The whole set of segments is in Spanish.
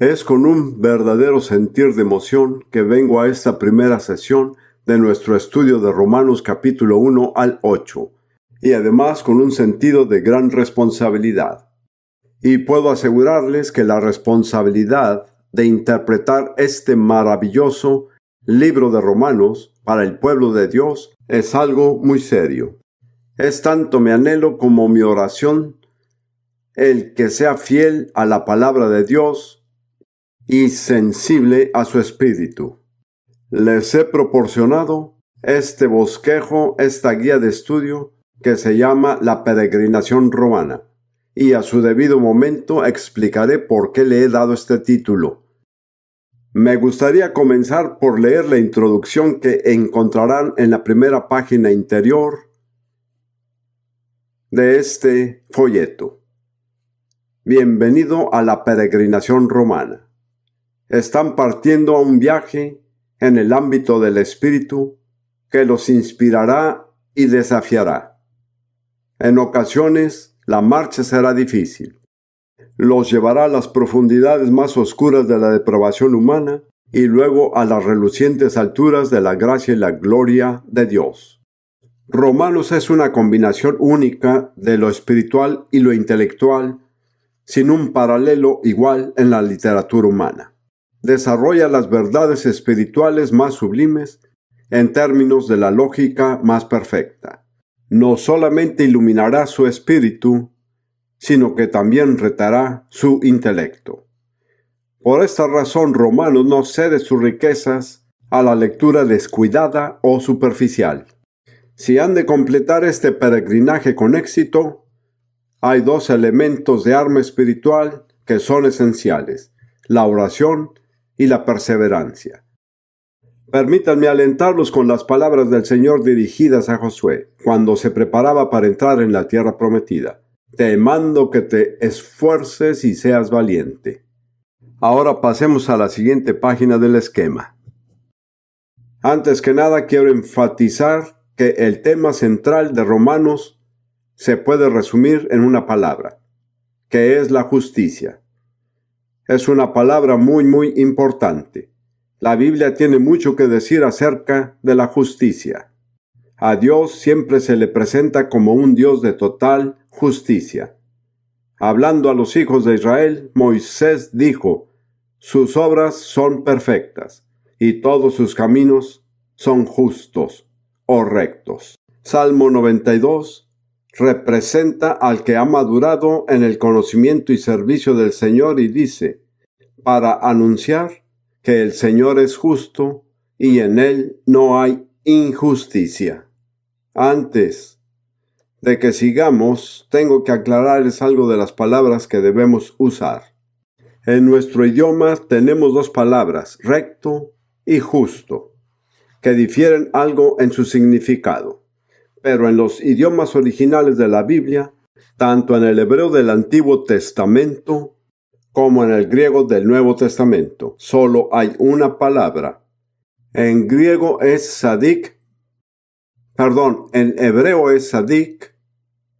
Es con un verdadero sentir de emoción que vengo a esta primera sesión de nuestro estudio de Romanos capítulo 1 al 8, y además con un sentido de gran responsabilidad. Y puedo asegurarles que la responsabilidad de interpretar este maravilloso libro de Romanos para el pueblo de Dios es algo muy serio. Es tanto mi anhelo como mi oración el que sea fiel a la palabra de Dios y sensible a su espíritu. Les he proporcionado este bosquejo, esta guía de estudio que se llama La Peregrinación Romana, y a su debido momento explicaré por qué le he dado este título. Me gustaría comenzar por leer la introducción que encontrarán en la primera página interior de este folleto. Bienvenido a la peregrinación romana. Están partiendo a un viaje en el ámbito del espíritu que los inspirará y desafiará. En ocasiones, la marcha será difícil. Los llevará a las profundidades más oscuras de la depravación humana y luego a las relucientes alturas de la gracia y la gloria de Dios. Romanos es una combinación única de lo espiritual y lo intelectual, sin un paralelo igual en la literatura humana. Desarrolla las verdades espirituales más sublimes en términos de la lógica más perfecta. No solamente iluminará su espíritu, sino que también retará su intelecto. Por esta razón, Romanos no cede sus riquezas a la lectura descuidada o superficial. Si han de completar este peregrinaje con éxito, hay dos elementos de arma espiritual que son esenciales: la oración y la perseverancia. Permítanme alentarlos con las palabras del Señor dirigidas a Josué cuando se preparaba para entrar en la tierra prometida. Te mando que te esfuerces y seas valiente. Ahora pasemos a la siguiente página del esquema. Antes que nada quiero enfatizar que el tema central de Romanos se puede resumir en una palabra, que es la justicia. Es una palabra muy importante. La Biblia tiene mucho que decir acerca de la justicia. A Dios siempre se le presenta como un Dios de total justicia. Hablando a los hijos de Israel, Moisés dijo: sus obras son perfectas, y todos sus caminos son justos o rectos. Salmo 92 representa al que ha madurado en el conocimiento y servicio del Señor y dice: para anunciar que el Señor es justo y en él no hay injusticia. Antes de que sigamos, tengo que aclararles algo de las palabras que debemos usar. En nuestro idioma tenemos dos palabras, recto y justo, que difieren algo en su significado. Pero en los idiomas originales de la Biblia, tanto en el hebreo del Antiguo Testamento como en el griego del Nuevo Testamento, solo hay una palabra. En hebreo es sadik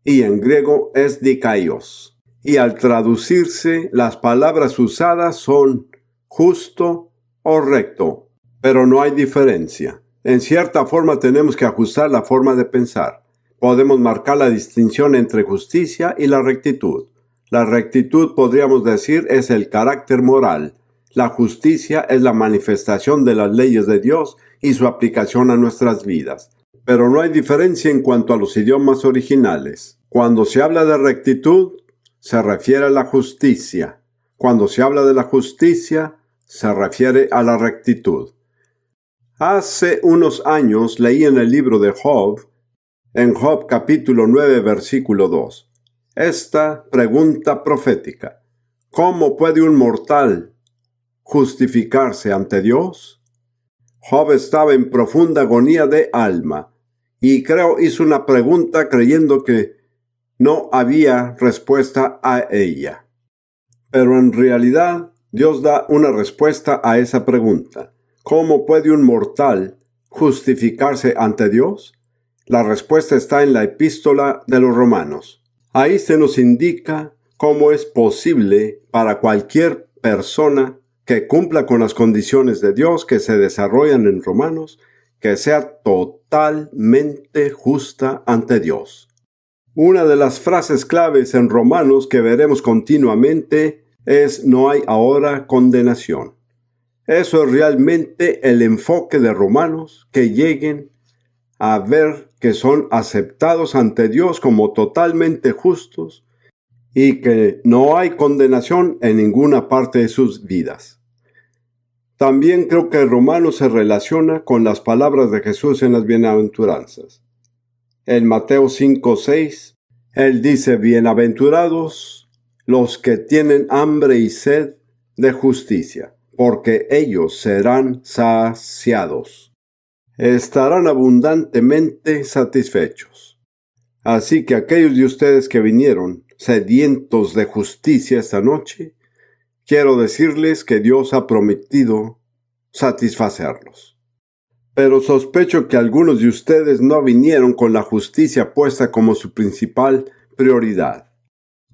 y en griego es dikaios. Y al traducirse, las palabras usadas son justo o recto, pero no hay diferencia. En cierta forma tenemos que ajustar la forma de pensar. Podemos marcar la distinción entre justicia y la rectitud. La rectitud, podríamos decir, es el carácter moral. La justicia es la manifestación de las leyes de Dios y su aplicación a nuestras vidas. Pero no hay diferencia en cuanto a los idiomas originales. Cuando se habla de rectitud, se refiere a la justicia. Cuando se habla de la justicia, se refiere a la rectitud. Hace unos años leí en el libro de Job, en Job capítulo 9, versículo 2, esta pregunta profética: ¿cómo puede un mortal justificarse ante Dios? Job estaba en profunda agonía de alma y creo hizo una pregunta creyendo que no había respuesta a ella. Pero en realidad Dios da una respuesta a esa pregunta. ¿Cómo puede un mortal justificarse ante Dios? La respuesta está en la epístola de los Romanos. Ahí se nos indica cómo es posible para cualquier persona que cumpla con las condiciones de Dios que se desarrollan en Romanos, que sea totalmente justa ante Dios. Una de las frases claves en Romanos que veremos continuamente es no hay ahora condenación. Eso es realmente el enfoque de Romanos, que lleguen a ver que son aceptados ante Dios como totalmente justos y que no hay condenación en ninguna parte de sus vidas. También creo que Romanos se relaciona con las palabras de Jesús en las bienaventuranzas. En Mateo 5:6, Él dice, bienaventurados los que tienen hambre y sed de justicia, porque ellos serán saciados. Estarán abundantemente satisfechos. Así que aquellos de ustedes que vinieron sedientos de justicia esta noche, quiero decirles que Dios ha prometido satisfacerlos. Pero sospecho que algunos de ustedes no vinieron con la justicia puesta como su principal prioridad.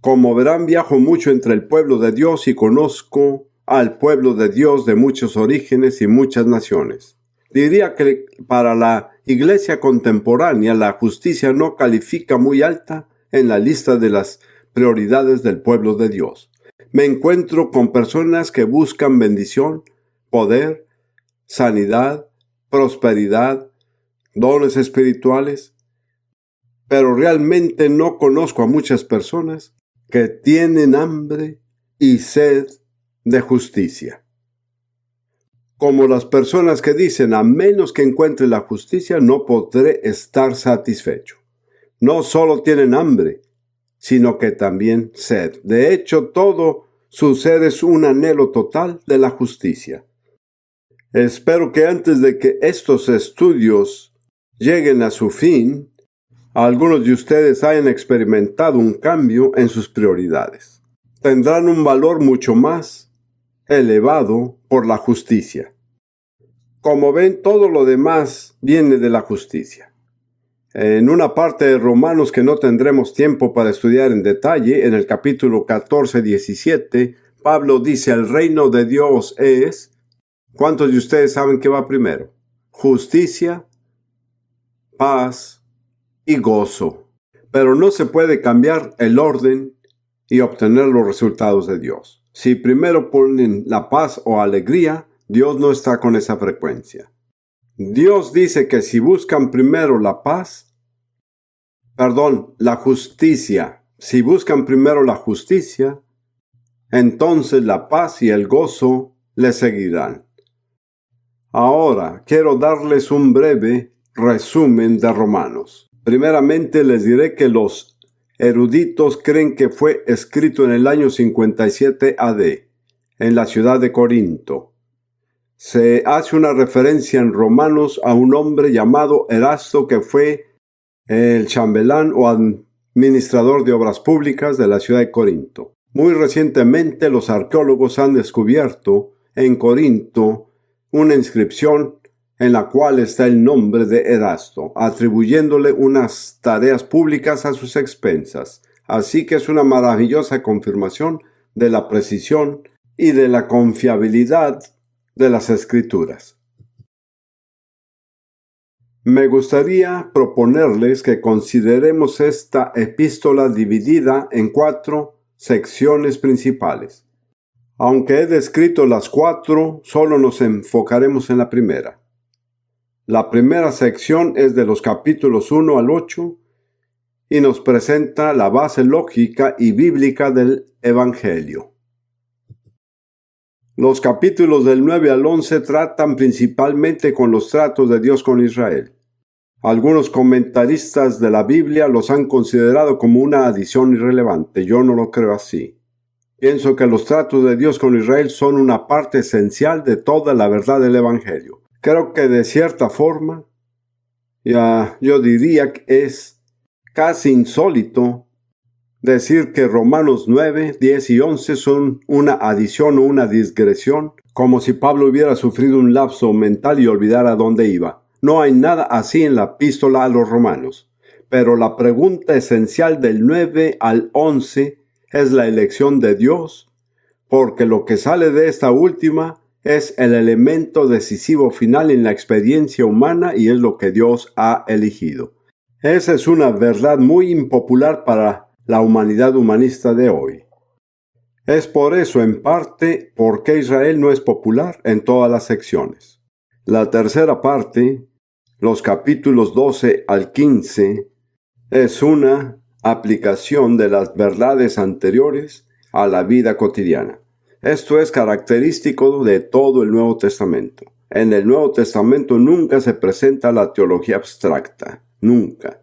Como verán, viajo mucho entre el pueblo de Dios y conozco al pueblo de Dios de muchos orígenes y muchas naciones. Diría que para la iglesia contemporánea la justicia no califica muy alta en la lista de las prioridades del pueblo de Dios. Me encuentro con personas que buscan bendición, poder, sanidad, prosperidad, dones espirituales, pero realmente no conozco a muchas personas que tienen hambre y sed de justicia. Como las personas que dicen, a menos que encuentre la justicia, no podré estar satisfecho. No solo tienen hambre, sino que también sed. De hecho, todo su ser es un anhelo total de la justicia. Espero que antes de que estos estudios lleguen a su fin, algunos de ustedes hayan experimentado un cambio en sus prioridades. Tendrán un valor mucho más elevado por la justicia. Como ven, todo lo demás viene de la justicia. En una parte de Romanos que no tendremos tiempo para estudiar en detalle, en el capítulo 14-17, Pablo dice, el reino de Dios es... ¿Cuántos de ustedes saben qué va primero? Justicia, paz y gozo. Pero no se puede cambiar el orden y obtener los resultados de Dios. Si primero ponen la paz o alegría, Dios no está con esa frecuencia. Dios dice que si buscan primero la justicia, si buscan primero la justicia, entonces la paz y el gozo les seguirán. Ahora, quiero darles un breve resumen de Romanos. Primeramente les diré que los eruditos creen que fue escrito en el año 57 AD, en la ciudad de Corinto. Se hace una referencia en Romanos a un hombre llamado Erasto que fue el chambelán o administrador de obras públicas de la ciudad de Corinto. Muy recientemente los arqueólogos han descubierto en Corinto una inscripción en la cual está el nombre de Erasto, atribuyéndole unas tareas públicas a sus expensas. Así que es una maravillosa confirmación de la precisión y de la confiabilidad de las Escrituras. Me gustaría proponerles que consideremos esta epístola dividida en 4 secciones principales. Aunque he descrito las 4, solo nos enfocaremos en la primera. La primera sección es de los capítulos 1 al 8 y nos presenta la base lógica y bíblica del Evangelio. Los capítulos del 9 al 11 tratan principalmente con los tratos de Dios con Israel. Algunos comentaristas de la Biblia los han considerado como una adición irrelevante. Yo no lo creo así. Pienso que los tratos de Dios con Israel son una parte esencial de toda la verdad del Evangelio. Creo que de cierta forma, yo diría que es casi insólito decir que Romanos 9, 10 y 11 son una adición o una digresión, como si Pablo hubiera sufrido un lapso mental y olvidara dónde iba. No hay nada así en la epístola a los Romanos. Pero la pregunta esencial del 9 al 11 es la elección de Dios porque lo que sale de esta última es el elemento decisivo final en la experiencia humana y es lo que Dios ha elegido. Esa es una verdad muy impopular para la humanidad humanista de hoy. Es por eso, en parte, por qué Israel no es popular en todas las secciones. La tercera parte, los capítulos 12 al 15, es una aplicación de las verdades anteriores a la vida cotidiana. Esto es característico de todo el Nuevo Testamento. En el Nuevo Testamento nunca se presenta la teología abstracta, nunca.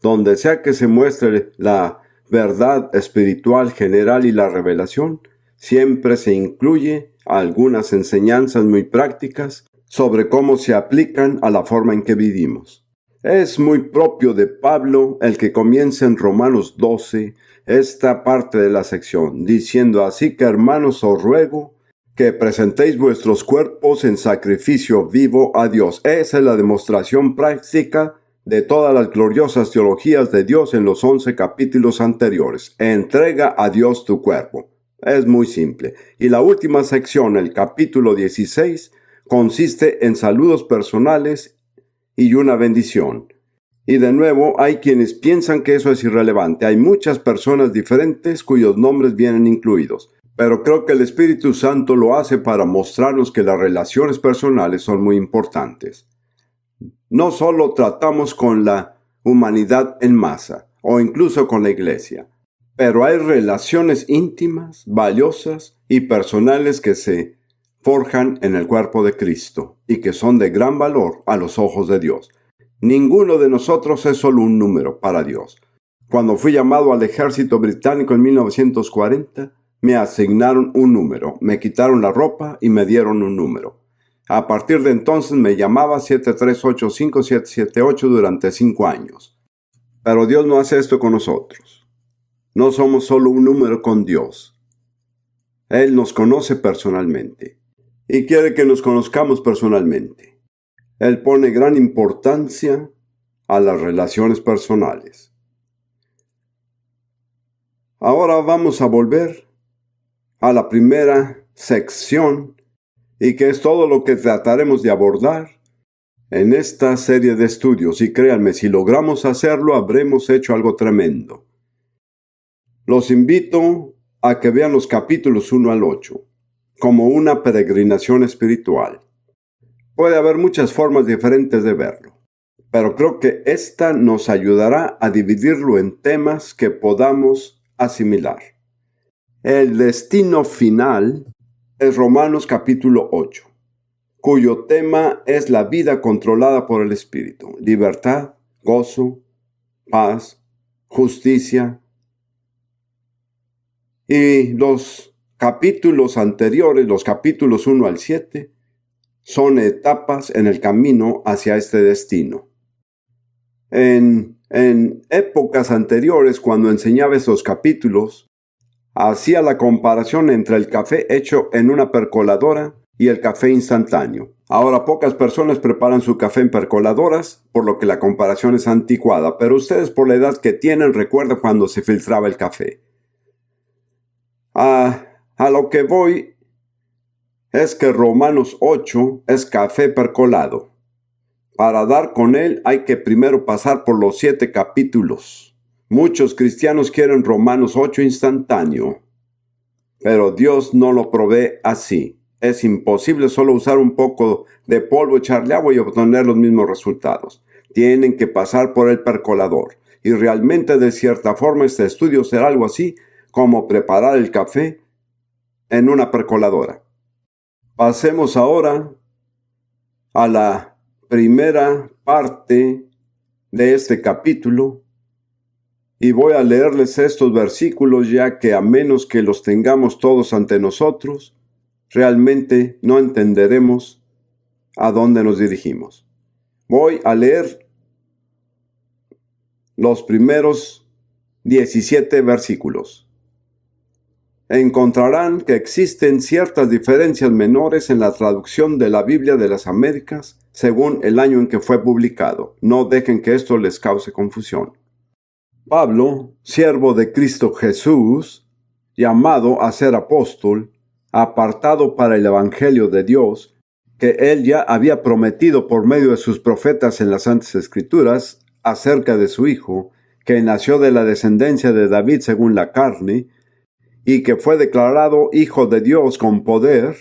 Donde sea que se muestre la verdad espiritual general y la revelación, siempre se incluye algunas enseñanzas muy prácticas sobre cómo se aplican a la forma en que vivimos. Es muy propio de Pablo el que comienza en Romanos 12 esta parte de la sección, diciendo: así que, hermanos, os ruego que presentéis vuestros cuerpos en sacrificio vivo a Dios. Esa es la demostración práctica de todas las gloriosas teologías de Dios en los 11 capítulos anteriores. Entrega a Dios tu cuerpo. Es muy simple. Y la última sección, el capítulo 16, consiste en saludos personales y una bendición. Y de nuevo, hay quienes piensan que eso es irrelevante. Hay muchas personas diferentes cuyos nombres vienen incluidos. Pero creo que el Espíritu Santo lo hace para mostrarnos que las relaciones personales son muy importantes. No solo tratamos con la humanidad en masa, o incluso con la iglesia, pero hay relaciones íntimas, valiosas y personales que se forjan en el cuerpo de Cristo y que son de gran valor a los ojos de Dios. Ninguno de nosotros es solo un número para Dios. Cuando fui llamado al ejército británico en 1940, me asignaron un número, me quitaron la ropa y me dieron un número. A partir de entonces me llamaba 7385778 durante 5 años. Pero Dios no hace esto con nosotros. No somos solo un número con Dios. Él nos conoce personalmente y quiere que nos conozcamos personalmente. Él pone gran importancia a las relaciones personales. Ahora vamos a volver a la primera sección, y que es todo lo que trataremos de abordar en esta serie de estudios. Y créanme, si logramos hacerlo, habremos hecho algo tremendo. Los invito a que vean los capítulos 1 al 8 como una peregrinación espiritual. Puede haber muchas formas diferentes de verlo, pero creo que esta nos ayudará a dividirlo en temas que podamos asimilar. El destino final es Romanos capítulo 8, cuyo tema es la vida controlada por el Espíritu: libertad, gozo, paz, justicia. Y los capítulos anteriores, los capítulos 1 al 7, son etapas en el camino hacia este destino. En épocas anteriores, cuando enseñaba estos capítulos, hacía la comparación entre el café hecho en una percoladora y el café instantáneo. Ahora pocas personas preparan su café en percoladoras, por lo que la comparación es anticuada, pero ustedes, por la edad que tienen, recuerdan cuando se filtraba el café. A lo que voy es que Romanos 8 es café percolado. Para dar con él hay que primero pasar por los 7 capítulos. Muchos cristianos quieren Romanos 8 instantáneo, pero Dios no lo provee así. Es imposible solo usar un poco de polvo, echarle agua y obtener los mismos resultados. Tienen que pasar por el percolador. Y realmente, de cierta forma, este estudio será algo así como preparar el café en una percoladora. Pasemos ahora a la primera parte de este capítulo y voy a leerles estos versículos, ya que a menos que los tengamos todos ante nosotros, realmente no entenderemos a dónde nos dirigimos. Voy a leer los primeros 17 versículos. Encontrarán que existen ciertas diferencias menores en la traducción de la Biblia de las Américas según el año en que fue publicado. No dejen que esto les cause confusión. Pablo, siervo de Cristo Jesús, llamado a ser apóstol, apartado para el Evangelio de Dios, que Él ya había prometido por medio de sus profetas en las Santas Escrituras acerca de su Hijo, que nació de la descendencia de David según la carne, y que fue declarado Hijo de Dios con poder,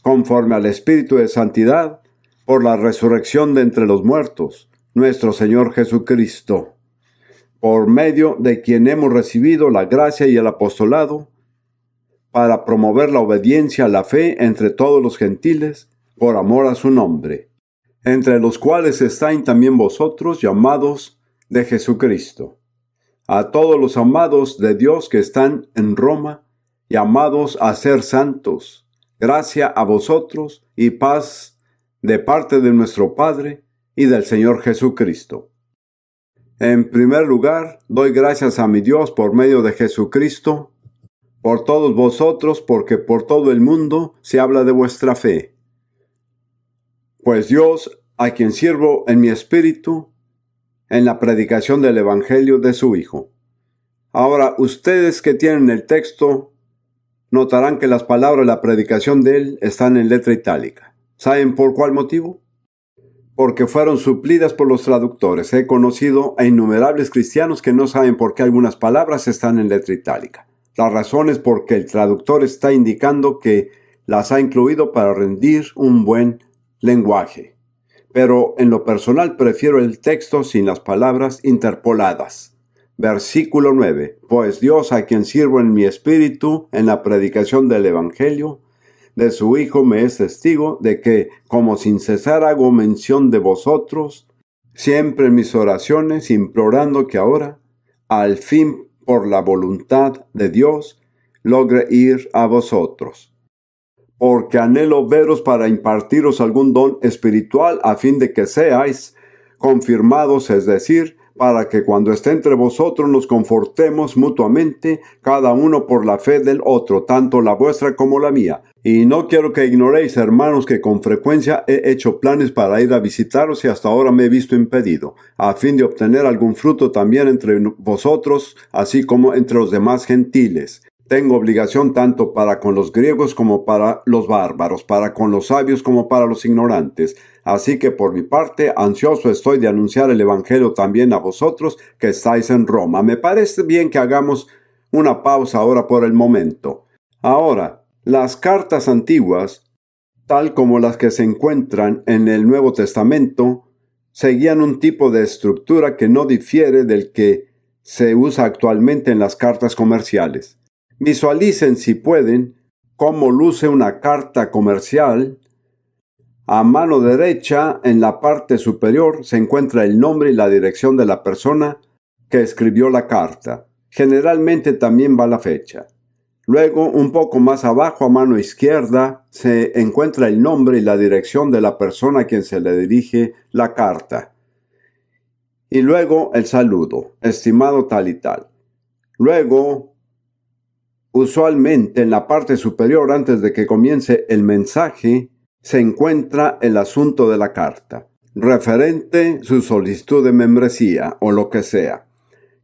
conforme al Espíritu de Santidad, por la resurrección de entre los muertos, nuestro Señor Jesucristo, por medio de quien hemos recibido la gracia y el apostolado, para promover la obediencia a la fe entre todos los gentiles, por amor a su nombre, entre los cuales estáis también vosotros llamados de Jesucristo. A todos los amados de Dios que están en Roma, llamados a ser santos, gracia a vosotros y paz de parte de nuestro Padre y del Señor Jesucristo. En primer lugar, doy gracias a mi Dios por medio de Jesucristo, por todos vosotros, porque por todo el mundo se habla de vuestra fe. Pues Dios, a quien sirvo en mi espíritu, en la predicación del Evangelio de su Hijo. Ahora, ustedes que tienen el texto, notarán que las palabras de la predicación de él están en letra itálica. ¿Saben por cuál motivo? Porque fueron suplidas por los traductores. He conocido a innumerables cristianos que no saben por qué algunas palabras están en letra itálica. La razón es porque el traductor está indicando que las ha incluido para rendir un buen lenguaje. Pero en lo personal prefiero el texto sin las palabras interpoladas. Versículo 9. Pues Dios, a quien sirvo en mi espíritu en la predicación del Evangelio de su Hijo, me es testigo de que, como sin cesar hago mención de vosotros, siempre en mis oraciones, implorando que ahora, al fin, por la voluntad de Dios, logre ir a vosotros. Porque anhelo veros para impartiros algún don espiritual a fin de que seáis confirmados, es decir, para que cuando esté entre vosotros nos confortemos mutuamente, cada uno por la fe del otro, tanto la vuestra como la mía. Y no quiero que ignoréis, hermanos, que con frecuencia he hecho planes para ir a visitaros y hasta ahora me he visto impedido, a fin de obtener algún fruto también entre vosotros, así como entre los demás gentiles. Tengo obligación tanto para con los griegos como para los bárbaros, para con los sabios como para los ignorantes. Así que por mi parte, ansioso estoy de anunciar el Evangelio también a vosotros que estáis en Roma. Me parece bien que hagamos una pausa ahora por el momento. Ahora, las cartas antiguas, tal como las que se encuentran en el Nuevo Testamento, seguían un tipo de estructura que no difiere del que se usa actualmente en las cartas comerciales. Visualicen, si pueden, cómo luce una carta comercial. A mano derecha, en la parte superior, se encuentra el nombre y la dirección de la persona que escribió la carta. Generalmente también va la fecha. Luego, un poco más abajo, a mano izquierda, se encuentra el nombre y la dirección de la persona a quien se le dirige la carta. Y luego el saludo, estimado tal y tal. Luego, usualmente en la parte superior, antes de que comience el mensaje, se encuentra el asunto de la carta, referente su solicitud de membresía o lo que sea,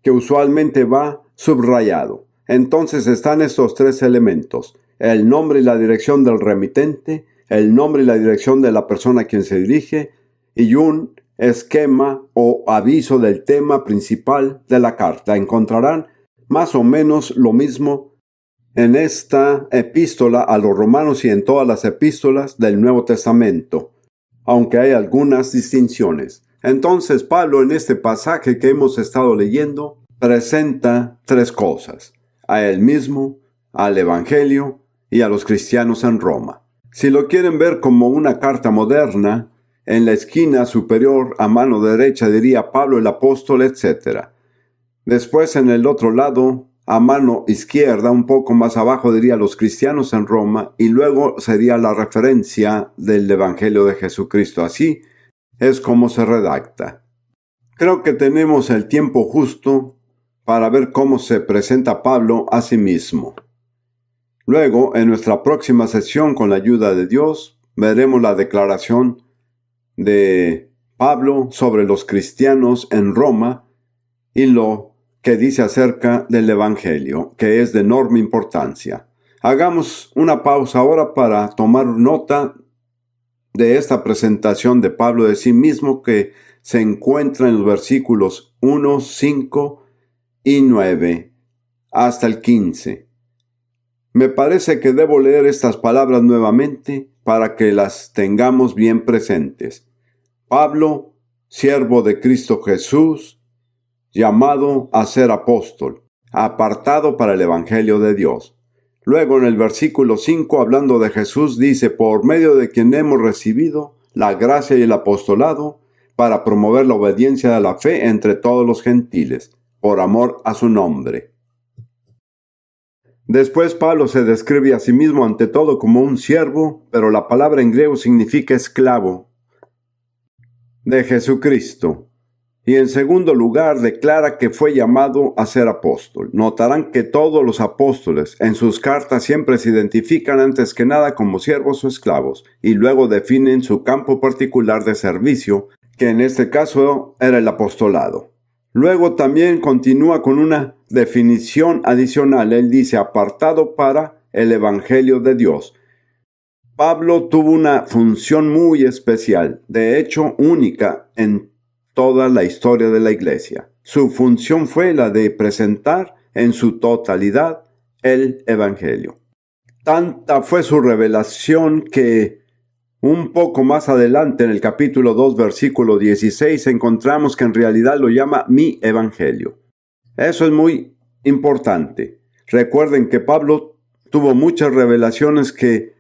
que usualmente va subrayado. Entonces están estos tres elementos: el nombre y la dirección del remitente, el nombre y la dirección de la persona a quien se dirige, y un esquema o aviso del tema principal de la carta. Encontrarán más o menos lo mismo en esta epístola a los romanos y en todas las epístolas del Nuevo Testamento, aunque hay algunas distinciones. Entonces Pablo, en este pasaje que hemos estado leyendo, presenta tres cosas: a él mismo, al Evangelio y a los cristianos en Roma. Si lo quieren ver como una carta moderna, en la esquina superior a mano derecha diría Pablo el apóstol, etc. Después, en el otro lado, a mano izquierda, un poco más abajo, diría los cristianos en Roma, y luego sería la referencia del Evangelio de Jesucristo. Así es como se redacta. Creo que tenemos el tiempo justo para ver cómo se presenta Pablo a sí mismo. Luego, en nuestra próxima sesión, con la ayuda de Dios, veremos la declaración de Pablo sobre los cristianos en Roma y lo que dice acerca del Evangelio, que es de enorme importancia. Hagamos una pausa ahora para tomar nota de esta presentación de Pablo de sí mismo que se encuentra en los versículos 1, 5 y 9 hasta el 15. Me parece que debo leer estas palabras nuevamente para que las tengamos bien presentes. Pablo, siervo de Cristo Jesús, llamado a ser apóstol, apartado para el Evangelio de Dios. Luego en el versículo 5, hablando de Jesús, dice, por medio de quien hemos recibido la gracia y el apostolado, para promover la obediencia de la fe entre todos los gentiles, por amor a su nombre. Después Pablo se describe a sí mismo ante todo como un siervo, pero la palabra en griego significa esclavo de Jesucristo. Y en segundo lugar declara que fue llamado a ser apóstol. Notarán que todos los apóstoles en sus cartas siempre se identifican antes que nada como siervos o esclavos, y luego definen su campo particular de servicio, que en este caso era el apostolado. Luego también continúa con una definición adicional. Él dice, apartado para el Evangelio de Dios. Pablo tuvo una función muy especial, de hecho única en toda la historia de la Iglesia. Su función fue la de presentar en su totalidad el Evangelio. Tanta fue su revelación que un poco más adelante en el capítulo 2, versículo 16, encontramos que en realidad lo llama mi Evangelio. Eso es muy importante. Recuerden que Pablo tuvo muchas revelaciones que,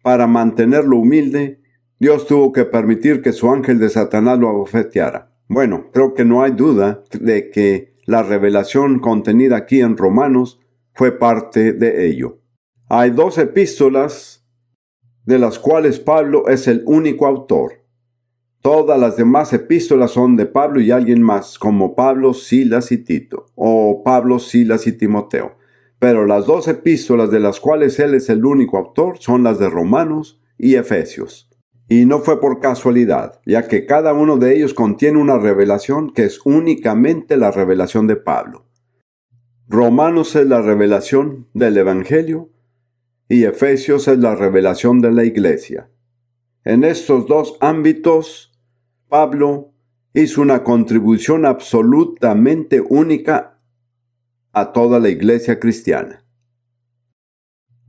para mantenerlo humilde, Dios tuvo que permitir que su ángel de Satanás lo abofeteara. Bueno, creo que no hay duda de que la revelación contenida aquí en Romanos fue parte de ello. Hay 2 epístolas de las cuales Pablo es el único autor. Todas las demás epístolas son de Pablo y alguien más, como Pablo, Silas y Tito, o Pablo, Silas y Timoteo. Pero las 2 epístolas de las cuales él es el único autor son las de Romanos y Efesios. Y no fue por casualidad, ya que cada uno de ellos contiene una revelación que es únicamente la revelación de Pablo. Romanos es la revelación del Evangelio y Efesios es la revelación de la Iglesia. En estos 2 ámbitos, Pablo hizo una contribución absolutamente única a toda la Iglesia cristiana.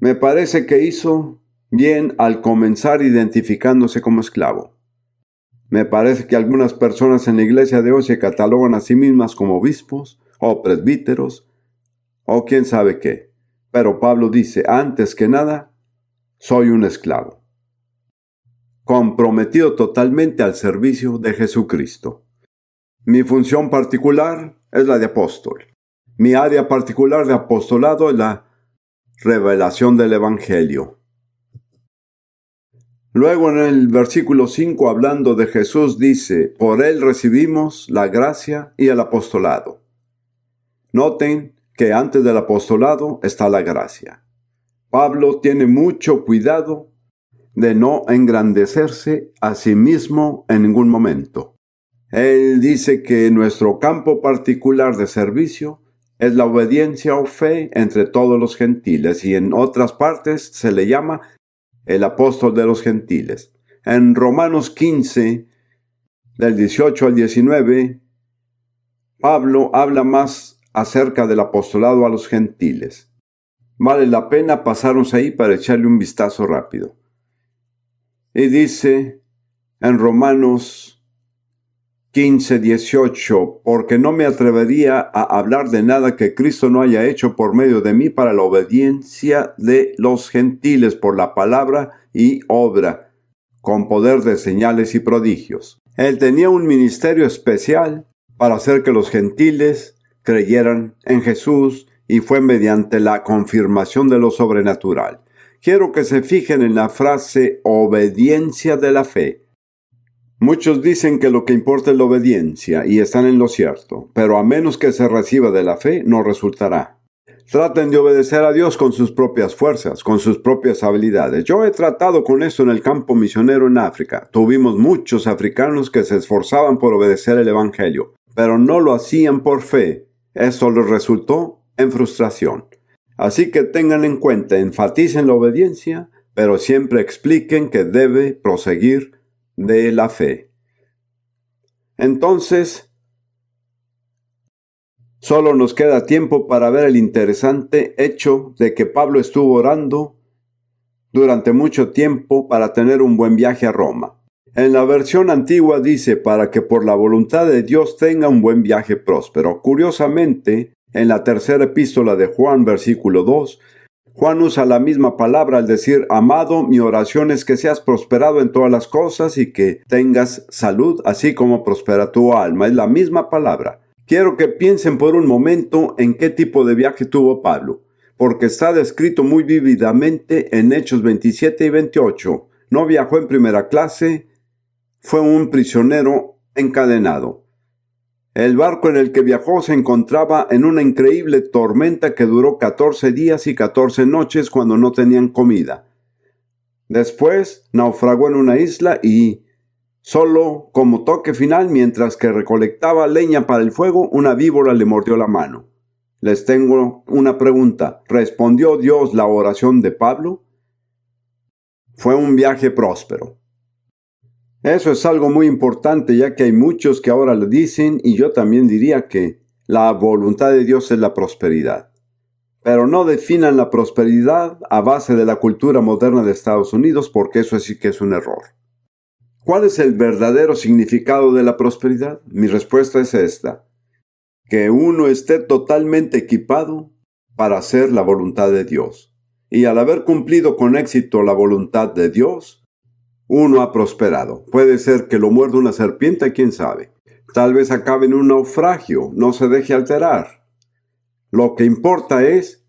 Me parece que hizo bien al comenzar identificándose como esclavo. Me parece que algunas personas en la iglesia de hoy se catalogan a sí mismas como obispos o presbíteros o quién sabe qué. Pero Pablo dice, antes que nada, soy un esclavo, comprometido totalmente al servicio de Jesucristo. Mi función particular es la de apóstol. Mi área particular de apostolado es la revelación del Evangelio. Luego en el versículo 5, hablando de Jesús, dice, por él recibimos la gracia y el apostolado. Noten que antes del apostolado está la gracia. Pablo tiene mucho cuidado de no engrandecerse a sí mismo en ningún momento. Él dice que nuestro campo particular de servicio es la obediencia o fe entre todos los gentiles, y en otras partes se le llama el apóstol de los gentiles. En Romanos 15, del 18 al 19, Pablo habla más acerca del apostolado a los gentiles. Vale la pena pasarnos ahí para echarle un vistazo rápido. Y dice en Romanos 15, 18, porque no me atrevería a hablar de nada que Cristo no haya hecho por medio de mí para la obediencia de los gentiles por la palabra y obra, con poder de señales y prodigios. Él tenía un ministerio especial para hacer que los gentiles creyeran en Jesús, y fue mediante la confirmación de lo sobrenatural. Quiero que se fijen en la frase obediencia de la fe. Muchos dicen que lo que importa es la obediencia, y están en lo cierto, pero a menos que se reciba de la fe, no resultará. Traten de obedecer a Dios con sus propias fuerzas, con sus propias habilidades. Yo he tratado con esto en el campo misionero en África. Tuvimos muchos africanos que se esforzaban por obedecer el Evangelio, pero no lo hacían por fe. Esto les resultó en frustración. Así que tengan en cuenta, enfaticen la obediencia, pero siempre expliquen que debe proseguir de la fe. Entonces, solo nos queda tiempo para ver el interesante hecho de que Pablo estuvo orando durante mucho tiempo para tener un buen viaje a Roma. En la versión antigua dice, para que por la voluntad de Dios tenga un buen viaje próspero. Curiosamente, en la tercera epístola de Juan, versículo 2, Juan usa la misma palabra al decir, amado, mi oración es que seas prosperado en todas las cosas y que tengas salud, así como prospera tu alma. Es la misma palabra. Quiero que piensen por un momento en qué tipo de viaje tuvo Pablo, porque está descrito muy vívidamente en Hechos 27 y 28. No viajó en primera clase, fue un prisionero encadenado. El barco en el que viajó se encontraba en una increíble tormenta que duró 14 días y 14 noches cuando no tenían comida. Después naufragó en una isla y, solo como toque final, mientras que recolectaba leña para el fuego, una víbora le mordió la mano. Les tengo una pregunta. ¿Respondió Dios la oración de Pablo? Fue un viaje próspero. Eso es algo muy importante, ya que hay muchos que ahora lo dicen, y yo también diría que la voluntad de Dios es la prosperidad. Pero no definan la prosperidad a base de la cultura moderna de Estados Unidos, porque eso sí que es un error. ¿Cuál es el verdadero significado de la prosperidad? Mi respuesta es esta: que uno esté totalmente equipado para hacer la voluntad de Dios. Y al haber cumplido con éxito la voluntad de Dios, uno ha prosperado. Puede ser que lo muerda una serpiente, quién sabe. Tal vez acabe en un naufragio, no se deje alterar. Lo que importa es,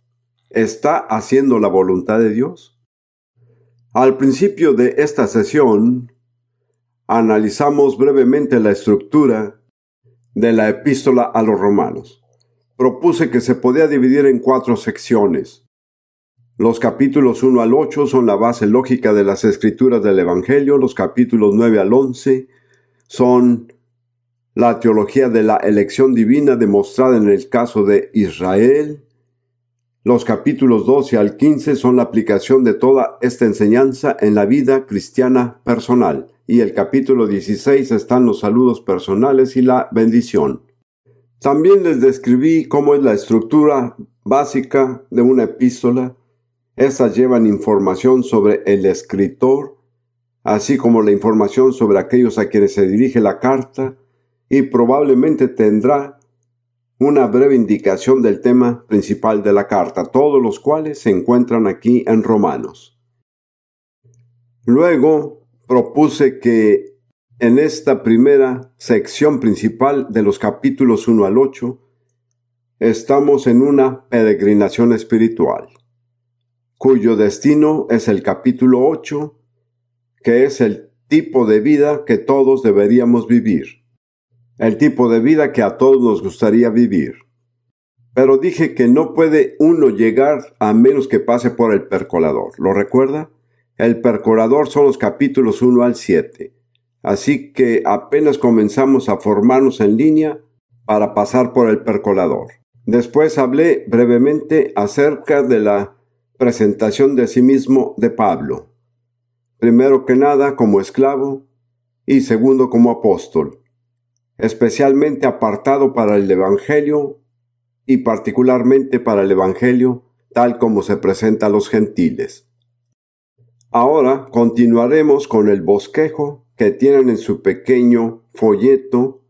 ¿está haciendo la voluntad de Dios? Al principio de esta sesión, analizamos brevemente la estructura de la epístola a los romanos. Propuse que se podía dividir en 4 secciones. Los capítulos 1 al 8 son la base lógica de las escrituras del Evangelio. Los capítulos 9 al 11 son la teología de la elección divina demostrada en el caso de Israel. Los capítulos 12 al 15 son la aplicación de toda esta enseñanza en la vida cristiana personal. Y el capítulo 16 están los saludos personales y la bendición. También les describí cómo es la estructura básica de una epístola. Estas llevan información sobre el escritor, así como la información sobre aquellos a quienes se dirige la carta, y probablemente tendrá una breve indicación del tema principal de la carta, todos los cuales se encuentran aquí en Romanos. Luego propuse que en esta primera sección principal de los capítulos 1 al 8, estamos en una peregrinación espiritual, cuyo destino es el capítulo 8, que es el tipo de vida que todos deberíamos vivir. El tipo de vida que a todos nos gustaría vivir. Pero dije que no puede uno llegar a menos que pase por el percolador. ¿Lo recuerda? El percolador son los capítulos 1 al 7. Así que apenas comenzamos a formarnos en línea para pasar por el percolador. Después hablé brevemente acerca de la presentación de sí mismo de Pablo. Primero que nada como esclavo y segundo como apóstol, especialmente apartado para el Evangelio y particularmente para el Evangelio tal como se presenta a los gentiles. Ahora continuaremos con el bosquejo que tienen en su pequeño folleto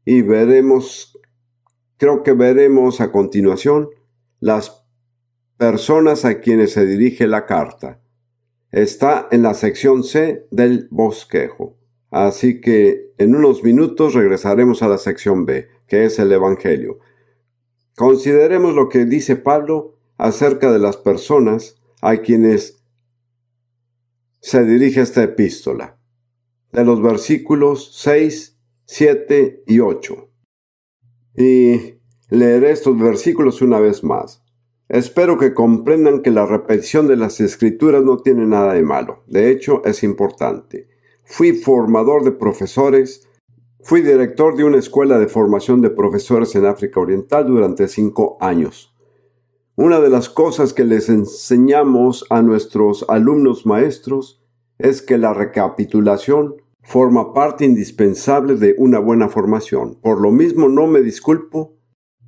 y creo que veremos a continuación las personas a quienes se dirige la carta. Está en la sección C del bosquejo. Así que en unos minutos regresaremos a la sección B, que es el Evangelio. Consideremos lo que dice Pablo acerca de las personas a quienes se dirige esta epístola, de los versículos 6, 7 y 8. Y leeré estos versículos una vez más. Espero que comprendan que la repetición de las escrituras no tiene nada de malo. De hecho, es importante. Fui formador de profesores. Fui director de una escuela de formación de profesores en África Oriental durante 5 años. Una de las cosas que les enseñamos a nuestros alumnos maestros es que la recapitulación forma parte indispensable de una buena formación. Por lo mismo, no me disculpo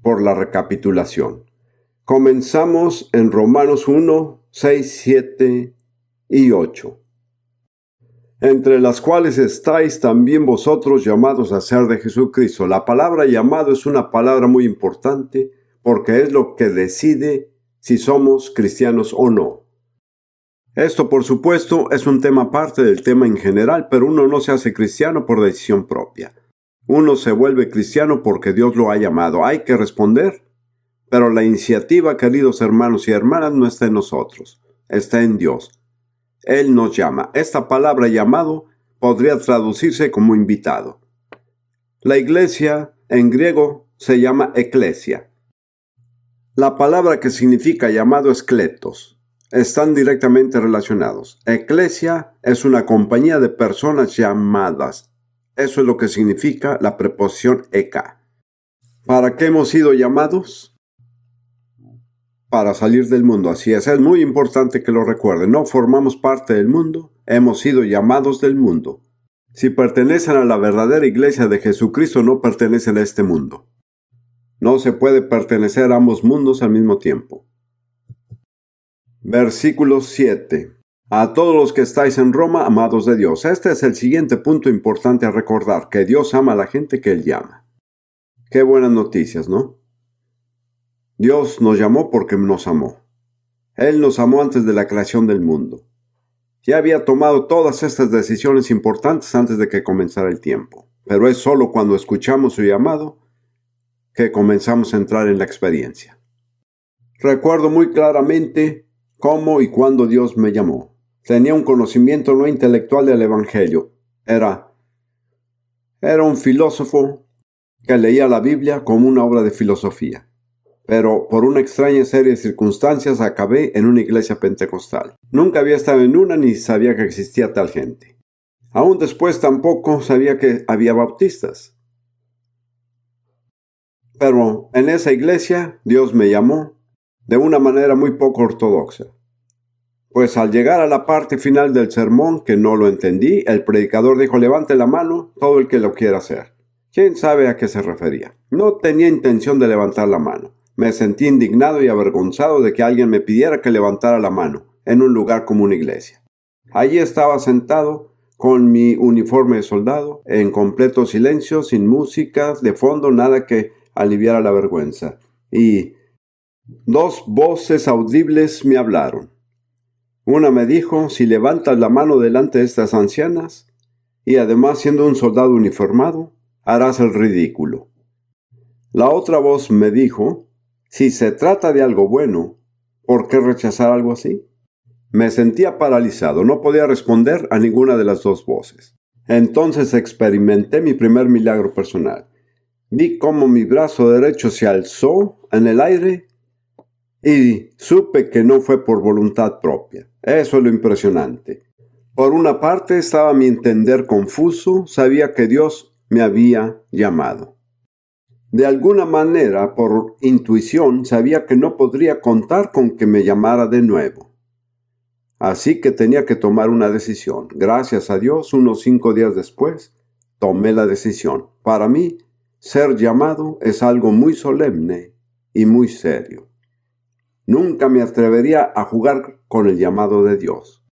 por la recapitulación. Comenzamos en Romanos 1, 6, 7 y 8. Entre las cuales estáis también vosotros llamados a ser de Jesucristo. La palabra llamado es una palabra muy importante porque es lo que decide si somos cristianos o no. Esto, por supuesto, es un tema aparte del tema en general, pero uno no se hace cristiano por decisión propia. Uno se vuelve cristiano porque Dios lo ha llamado. Hay que responder, pero la iniciativa, queridos hermanos y hermanas, no está en nosotros, está en Dios. Él nos llama. Esta palabra llamado podría traducirse como invitado. La iglesia en griego se llama eclesia. La palabra que significa llamado es kletos. Están directamente relacionados. Eclesia es una compañía de personas llamadas. Eso es lo que significa la preposición eka. ¿Para qué hemos sido llamados? Para salir del mundo. Así es muy importante que lo recuerden. No formamos parte del mundo, hemos sido llamados del mundo. Si pertenecen a la verdadera iglesia de Jesucristo, no pertenecen a este mundo. No se puede pertenecer a ambos mundos al mismo tiempo. Versículo 7. A todos los que estáis en Roma, amados de Dios. Este es el siguiente punto importante a recordar, que Dios ama a la gente que Él llama. Qué buenas noticias, ¿no? Dios nos llamó porque nos amó. Él nos amó antes de la creación del mundo. Ya había tomado todas estas decisiones importantes antes de que comenzara el tiempo. Pero es solo cuando escuchamos su llamado que comenzamos a entrar en la experiencia. Recuerdo muy claramente cómo y cuándo Dios me llamó. Tenía un conocimiento no intelectual del Evangelio. Era un filósofo que leía la Biblia como una obra de filosofía. Pero por una extraña serie de circunstancias acabé en una iglesia pentecostal. Nunca había estado en una ni sabía que existía tal gente. Aún después tampoco sabía que había bautistas. Pero en esa iglesia Dios me llamó de una manera muy poco ortodoxa. Pues al llegar a la parte final del sermón, que no lo entendí, el predicador dijo: levante la mano todo el que lo quiera hacer. ¿Quién sabe a qué se refería? No tenía intención de levantar la mano. Me sentí indignado y avergonzado de que alguien me pidiera que levantara la mano en un lugar como una iglesia. Allí estaba sentado con mi uniforme de soldado, en completo silencio, sin música de fondo, nada que aliviara la vergüenza. Y 2 voces audibles me hablaron. Una me dijo: si levantas la mano delante de estas ancianas, y además siendo un soldado uniformado, harás el ridículo. La otra voz me dijo: si se trata de algo bueno, ¿por qué rechazar algo así? Me sentía paralizado, no podía responder a ninguna de las 2 voces. Entonces experimenté mi primer milagro personal. Vi cómo mi brazo derecho se alzó en el aire y supe que no fue por voluntad propia. Eso es lo impresionante. Por una parte estaba mi entender confuso, sabía que Dios me había llamado. De alguna manera, por intuición, sabía que no podría contar con que me llamara de nuevo. Así que tenía que tomar una decisión. Gracias a Dios, unos 5 días después, tomé la decisión. Para mí, ser llamado es algo muy solemne y muy serio. Nunca me atrevería a jugar con el llamado de Dios.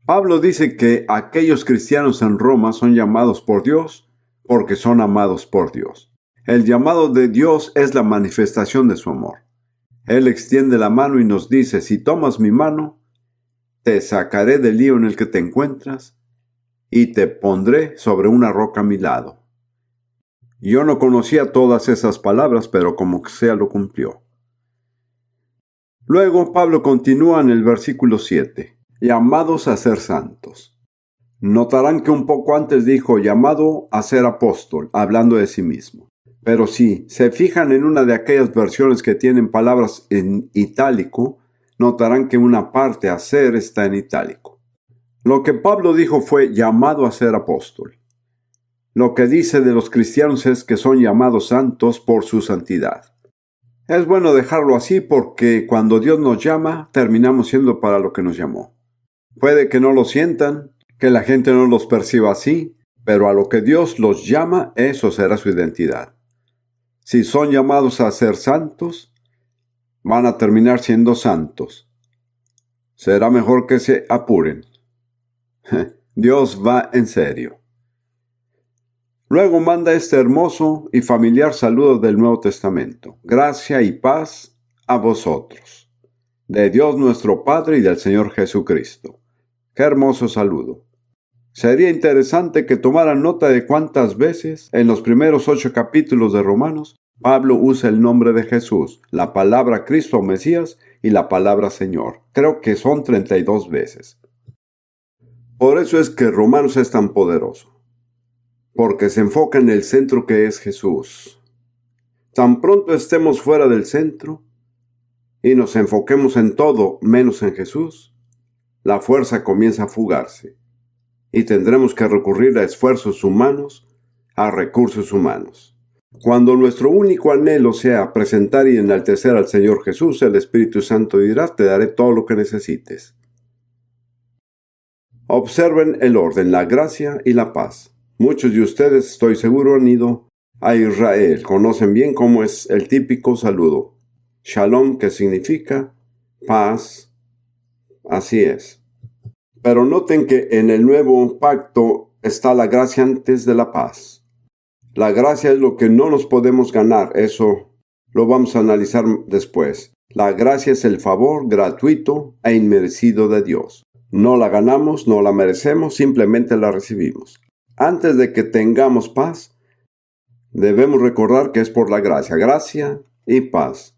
Pablo dice que aquellos cristianos en Roma son llamados por Dios porque son amados por Dios. El llamado de Dios es la manifestación de su amor. Él extiende la mano y nos dice: si tomas mi mano, te sacaré del lío en el que te encuentras y te pondré sobre una roca a mi lado. Yo no conocía todas esas palabras, pero como sea lo cumplió. Luego Pablo continúa en el versículo 7. Llamados a ser santos. Notarán que un poco antes dijo llamado a ser apóstol, hablando de sí mismo. Pero si se fijan en una de aquellas versiones que tienen palabras en itálico, notarán que una parte a ser está en itálico. Lo que Pablo dijo fue llamado a ser apóstol. Lo que dice de los cristianos es que son llamados santos por su santidad. Es bueno dejarlo así porque cuando Dios nos llama, terminamos siendo para lo que nos llamó. Puede que no lo sientan, que la gente no los perciba así, pero a lo que Dios los llama, eso será su identidad. Si son llamados a ser santos, van a terminar siendo santos. Será mejor que se apuren. Dios va en serio. Luego manda este hermoso y familiar saludo del Nuevo Testamento. Gracia y paz a vosotros, de Dios nuestro Padre y del Señor Jesucristo. ¡Qué hermoso saludo! Sería interesante que tomaran nota de cuántas veces en los primeros 8 capítulos de Romanos Pablo usa el nombre de Jesús, la palabra Cristo o Mesías y la palabra Señor. Creo que son 32 veces. Por eso es que Romanos es tan poderoso, porque se enfoca en el centro que es Jesús. Tan pronto estemos fuera del centro y nos enfoquemos en todo menos en Jesús, la fuerza comienza a fugarse y tendremos que recurrir a esfuerzos humanos, a recursos humanos. Cuando nuestro único anhelo sea presentar y enaltecer al Señor Jesús, el Espíritu Santo dirá: te daré todo lo que necesites. Observen el orden, la gracia y la paz. Muchos de ustedes, estoy seguro, han ido a Israel. Conocen bien cómo es el típico saludo. Shalom, que significa paz. Así es. Pero noten que en el nuevo pacto está la gracia antes de la paz. La gracia es lo que no nos podemos ganar. Eso lo vamos a analizar después. La gracia es el favor gratuito e inmerecido de Dios. No la ganamos, no la merecemos, simplemente la recibimos. Antes de que tengamos paz, debemos recordar que es por la gracia y paz.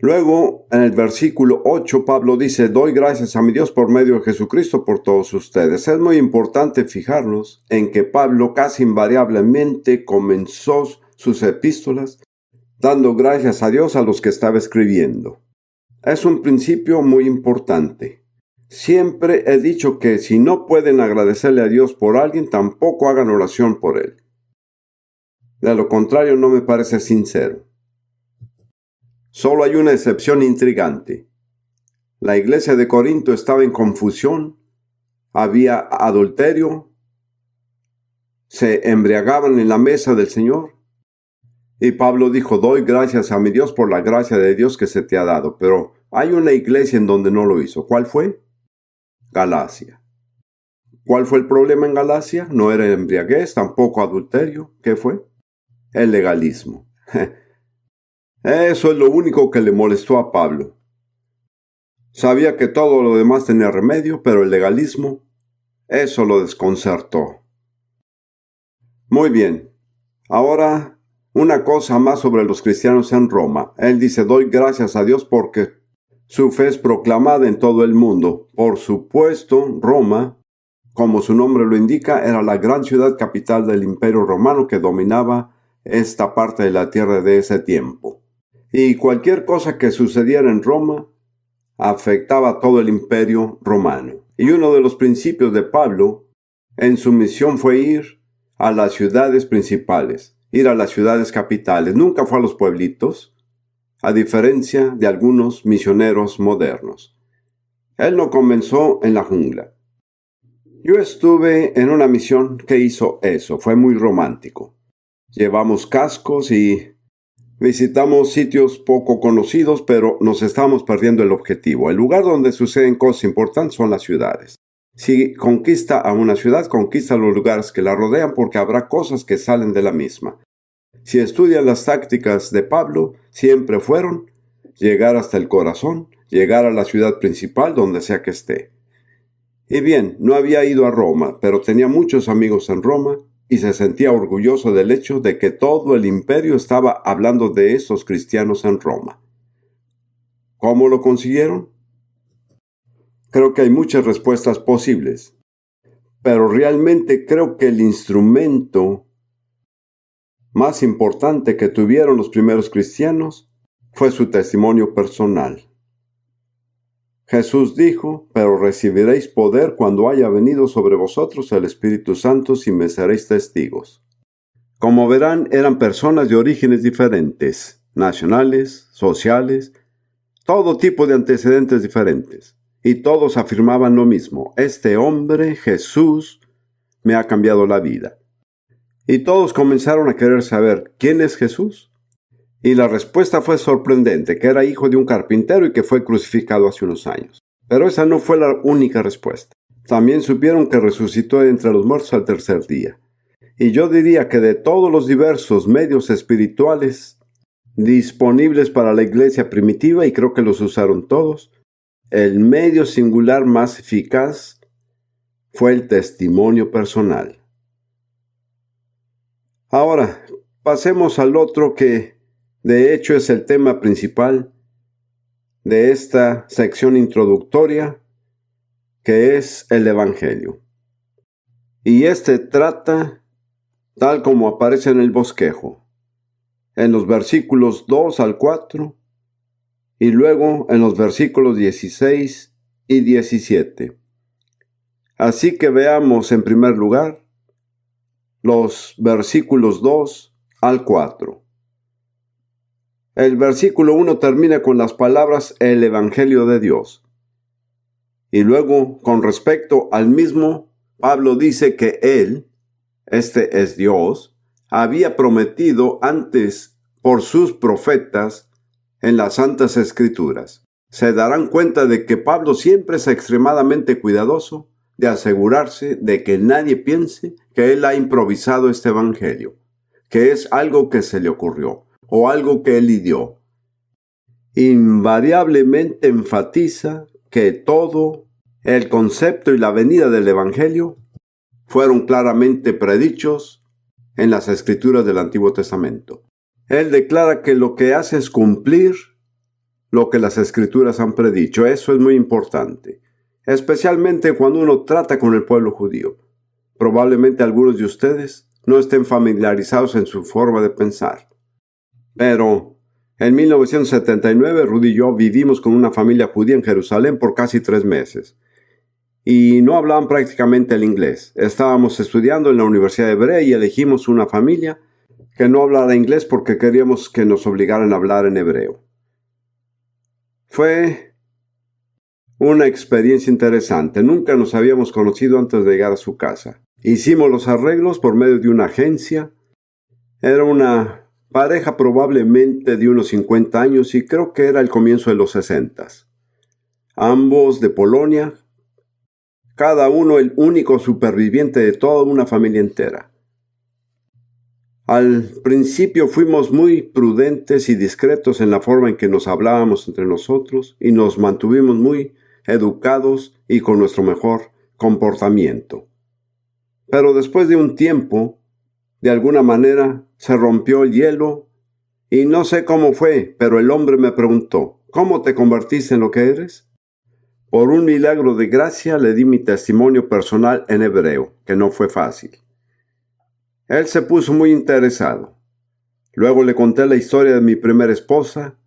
Luego, en el versículo 8, Pablo dice: doy gracias a mi Dios por medio de Jesucristo por todos ustedes. Es muy importante fijarnos en que Pablo casi invariablemente comenzó sus epístolas dando gracias a Dios a los que estaba escribiendo. Es un principio muy importante. Siempre he dicho que si no pueden agradecerle a Dios por alguien, tampoco hagan oración por él. De lo contrario, no me parece sincero. Solo hay una excepción intrigante. La iglesia de Corinto estaba en confusión, había adulterio, se embriagaban en la mesa del Señor. Y Pablo dijo: doy gracias a mi Dios por la gracia de Dios que se te ha dado. Pero hay una iglesia en donde no lo hizo. ¿Cuál fue? Galacia. ¿Cuál fue el problema en Galacia? No era embriaguez, tampoco adulterio. ¿Qué fue? El legalismo. Eso es lo único que le molestó a Pablo. Sabía que todo lo demás tenía remedio, pero el legalismo, eso lo desconcertó. Muy bien. Ahora, una cosa más sobre los cristianos en Roma. Él dice: doy gracias a Dios porque su fe es proclamada en todo el mundo. Por supuesto, Roma, como su nombre lo indica, era la gran ciudad capital del Imperio Romano que dominaba esta parte de la tierra de ese tiempo. Y cualquier cosa que sucediera en Roma afectaba a todo el Imperio Romano. Y uno de los principios de Pablo en su misión fue ir a las ciudades principales, ir a las ciudades capitales. Nunca fue a los pueblitos, a diferencia de algunos misioneros modernos. Él no comenzó en la jungla. Yo estuve en una misión que hizo eso. Fue muy romántico. Llevamos cascos y visitamos sitios poco conocidos, pero nos estábamos perdiendo el objetivo. El lugar donde suceden cosas importantes son las ciudades. Si conquista a una ciudad, conquista los lugares que la rodean, porque habrá cosas que salen de la misma. Si estudian las tácticas de Pablo, siempre fueron llegar hasta el corazón, llegar a la ciudad principal, donde sea que esté. Y bien, no había ido a Roma, pero tenía muchos amigos en Roma y se sentía orgulloso del hecho de que todo el imperio estaba hablando de esos cristianos en Roma. ¿Cómo lo consiguieron? Creo que hay muchas respuestas posibles, pero realmente creo que el instrumento más importante que tuvieron los primeros cristianos fue su testimonio personal. Jesús dijo: pero recibiréis poder cuando haya venido sobre vosotros el Espíritu Santo, y me seréis testigos. Como verán, eran personas de orígenes diferentes. nacionales, sociales, todo tipo de antecedentes diferentes. Y todos afirmaban lo mismo: este hombre, Jesús, me ha cambiado la vida. Y todos comenzaron a querer saber, ¿quién es Jesús? Y la respuesta fue sorprendente, que era hijo de un carpintero y que fue crucificado hace unos años. Pero esa no fue la única respuesta. También supieron que resucitó de entre los muertos al tercer día. Y yo diría que de todos los diversos medios espirituales disponibles para la iglesia primitiva, y creo que los usaron todos, el medio singular más eficaz fue el testimonio personal. Ahora, pasemos al otro que, de hecho, es el tema principal de esta sección introductoria, que es el Evangelio. Y este trata tal como aparece en el bosquejo, en los versículos 2 al 4, y luego en los versículos 16 y 17. Así que veamos en primer lugar los versículos 2 al 4. El versículo 1 termina con las palabras el Evangelio de Dios. Y luego, con respecto al mismo, Pablo dice que Él, este es Dios, había prometido antes por sus profetas en las Santas Escrituras. Se darán cuenta de que Pablo siempre es extremadamente cuidadoso de asegurarse de que nadie piense que él ha improvisado este evangelio, que es algo que se le ocurrió o algo que él ideó. Invariablemente enfatiza que todo el concepto y la venida del evangelio fueron claramente predichos en las Escrituras del Antiguo Testamento. Él declara que lo que hace es cumplir lo que las Escrituras han predicho. Eso es muy importante, especialmente cuando uno trata con el pueblo judío. Probablemente algunos de ustedes no estén familiarizados en su forma de pensar. Pero en 1979, Rudy y yo vivimos con una familia judía en Jerusalén por casi 3 meses. Y no hablaban prácticamente el inglés. Estábamos estudiando en la Universidad Hebrea y elegimos una familia que no hablara inglés porque queríamos que nos obligaran a hablar en hebreo. Fue una experiencia interesante. Nunca nos habíamos conocido antes de llegar a su casa. Hicimos los arreglos por medio de una agencia. Era una pareja probablemente de unos 50 años y creo que era el comienzo de los 60. Ambos de Polonia, cada uno el único superviviente de toda una familia entera. Al principio fuimos muy prudentes y discretos en la forma en que nos hablábamos entre nosotros y nos mantuvimos muy educados y con nuestro mejor comportamiento. Pero después de un tiempo, de alguna manera, se rompió el hielo y no sé cómo fue, pero el hombre me preguntó, ¿cómo te convertiste en lo que eres? Por un milagro de gracia le di mi testimonio personal en hebreo, que no fue fácil. Él se puso muy interesado. Luego le conté la historia de mi primera esposa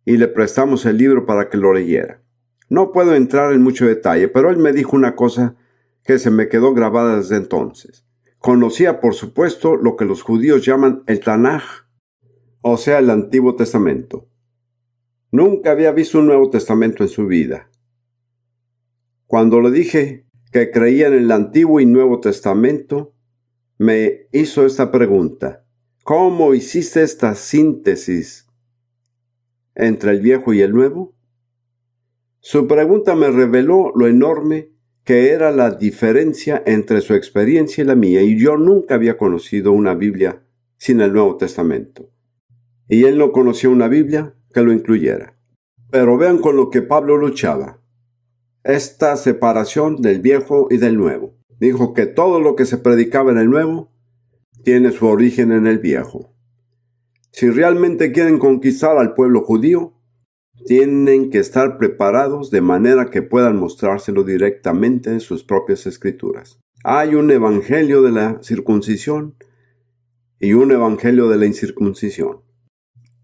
y le prestamos el libro para que lo leyera. No puedo entrar en mucho detalle, pero él me dijo una cosa que se me quedó grabada desde entonces. Conocía, por supuesto, lo que los judíos llaman el Tanaj, o sea, el Antiguo Testamento. Nunca había visto un Nuevo Testamento en su vida. Cuando le dije que creía en el Antiguo y Nuevo Testamento, me hizo esta pregunta: ¿cómo hiciste esta síntesis entre el Viejo y el Nuevo? Su pregunta me reveló lo enorme que era la diferencia entre su experiencia y la mía, y yo nunca había conocido una Biblia sin el Nuevo Testamento. Y él no conocía una Biblia que lo incluyera. Pero vean con lo que Pablo luchaba: esta separación del Viejo y del Nuevo. Dijo que todo lo que se predicaba en el Nuevo tiene su origen en el Viejo. Si realmente quieren conquistar al pueblo judío, tienen que estar preparados de manera que puedan mostrárselo directamente en sus propias escrituras. Hay un evangelio de la circuncisión y un evangelio de la incircuncisión.